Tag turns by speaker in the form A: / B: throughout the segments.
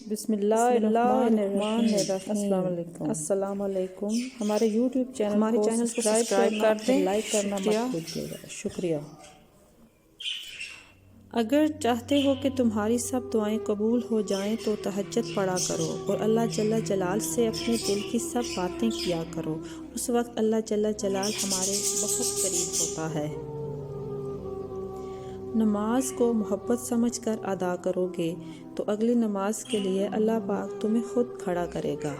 A: بسم اللہ الرحمن الرحیم۔
B: السلام
A: السلام علیکم۔ ہمارے یوٹیوب چینل کو سبسکرائب کر دیں، لائک کرنا مت بھولیے گا۔ شکریہ۔ اگر چاہتے ہو کہ تمہاری سب دعائیں قبول ہو جائیں تو تہجد پڑھا کرو اور اللہ جل جلال سے اپنے دل کی سب باتیں کیا کرو۔ اس وقت اللہ جل جلال ہمارے بہت قریب ہوتا ہے۔ نماز کو محبت سمجھ کر ادا کرو گے تو اگلی نماز کے لیے اللہ پاک تمہیں خود کھڑا کرے گا۔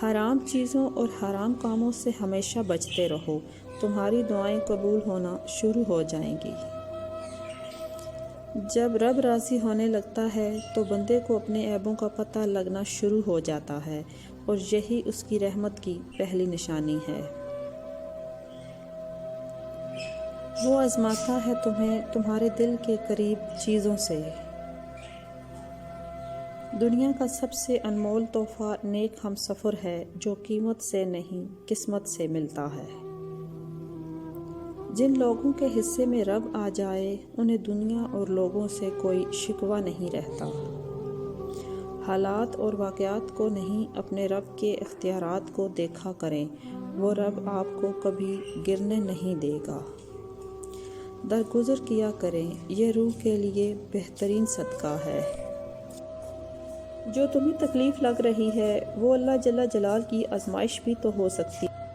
A: حرام چیزوں اور حرام کاموں سے ہمیشہ بچتے رہو، تمہاری دعائیں قبول ہونا شروع ہو جائیں گی۔ جب رب راضی ہونے لگتا ہے تو بندے کو اپنے عیبوں کا پتہ لگنا شروع ہو جاتا ہے اور یہی اس کی رحمت کی پہلی نشانی ہے۔ وہ آزماتا ہے تمہیں تمہارے دل کے قریب چیزوں سے۔ دنیا کا سب سے انمول تحفہ نیک ہم سفر ہے جو قیمت سے نہیں قسمت سے ملتا ہے۔ جن لوگوں کے حصے میں رب آ جائے انہیں دنیا اور لوگوں سے کوئی شکوہ نہیں رہتا۔ حالات اور واقعات کو نہیں اپنے رب کے اختیارات کو دیکھا کریں، وہ رب آپ کو کبھی گرنے نہیں دے گا۔ درگزر کیا کریں، یہ روح کے لیے بہترین صدقہ ہے۔ جو تمہیں تکلیف لگ رہی ہے وہ اللہ جل جلال کی آزمائش بھی تو ہو سکتی ہے،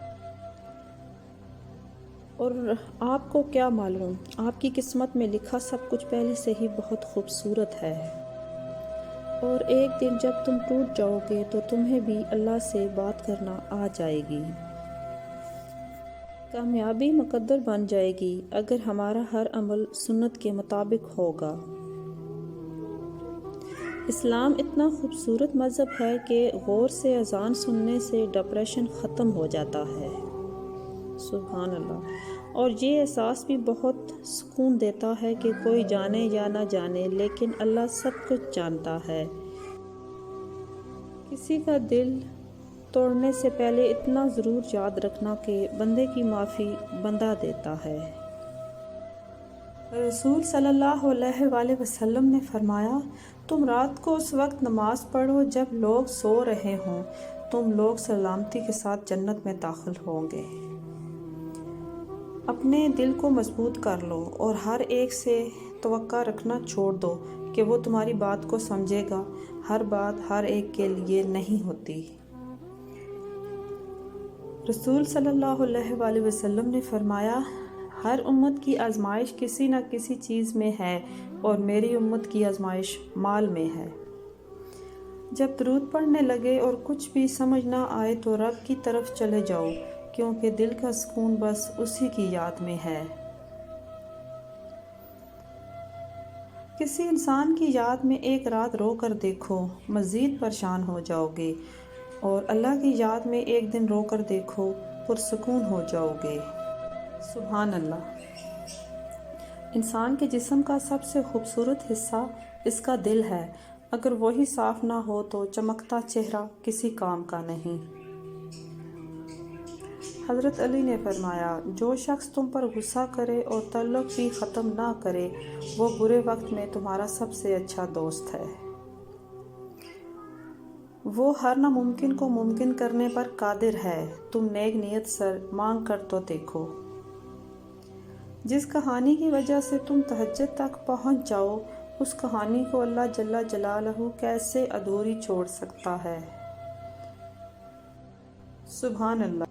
A: اور آپ کو کیا معلوم، آپ کی قسمت میں لکھا سب کچھ پہلے سے ہی بہت خوبصورت ہے۔ اور ایک دن جب تم ٹوٹ جاؤ گے تو تمہیں بھی اللہ سے بات کرنا آ جائے گی۔ کامیابی مقدر بن جائے گی اگر ہمارا ہر عمل سنت کے مطابق ہوگا۔ اسلام اتنا خوبصورت مذہب ہے کہ غور سے اذان سننے سے ڈپریشن ختم ہو جاتا ہے۔ سبحان اللہ۔ اور یہ احساس بھی بہت سکون دیتا ہے کہ کوئی جانے یا نہ جانے لیکن اللہ سب کچھ جانتا ہے۔ کسی کا دل توڑنے سے پہلے اتنا ضرور یاد رکھنا کہ بندے کی معافی بندہ دیتا ہے۔ رسول صلی اللہ علیہ وآلہ وسلم نے فرمایا، تم رات کو اس وقت نماز پڑھو جب لوگ سو رہے ہوں، تم لوگ سلامتی کے ساتھ جنت میں داخل ہوں گے۔ اپنے دل کو مضبوط کر لو اور ہر ایک سے توقع رکھنا چھوڑ دو کہ وہ تمہاری بات کو سمجھے گا۔ ہر بات ہر ایک کے لیے نہیں ہوتی۔ رسول صلی اللہ علیہ وآلہ وسلم نے فرمایا، ہر امت کی آزمائش کسی نہ کسی چیز میں ہے اور میری امت کی آزمائش مال میں ہے۔ جب درود پڑھنے لگے اور کچھ بھی سمجھ نہ آئے تو رب کی طرف چلے جاؤ، کیونکہ دل کا سکون بس اسی کی یاد میں ہے۔ کسی انسان کی یاد میں ایک رات رو کر دیکھو، مزید پریشان ہو جاؤ گے، اور اللہ کی یاد میں ایک دن رو کر دیکھو، پرسکون ہو جاؤ گے۔ سبحان اللہ۔ انسان کے جسم کا سب سے خوبصورت حصہ اس کا دل ہے، اگر وہی صاف نہ ہو تو چمکتا چہرہ کسی کام کا نہیں۔ حضرت علی نے فرمایا، جو شخص تم پر غصہ کرے اور تعلق بھی ختم نہ کرے وہ برے وقت میں تمہارا سب سے اچھا دوست ہے۔ وہ ہر ناممکن کو ممکن کرنے پر قادر ہے، تم نیک نیت سے مانگ کر تو دیکھو۔ جس کہانی کی وجہ سے تم تہجد تک پہنچ جاؤ، اس کہانی کو اللہ جل جلالہ کیسے ادھوری چھوڑ سکتا ہے؟ سبحان اللہ۔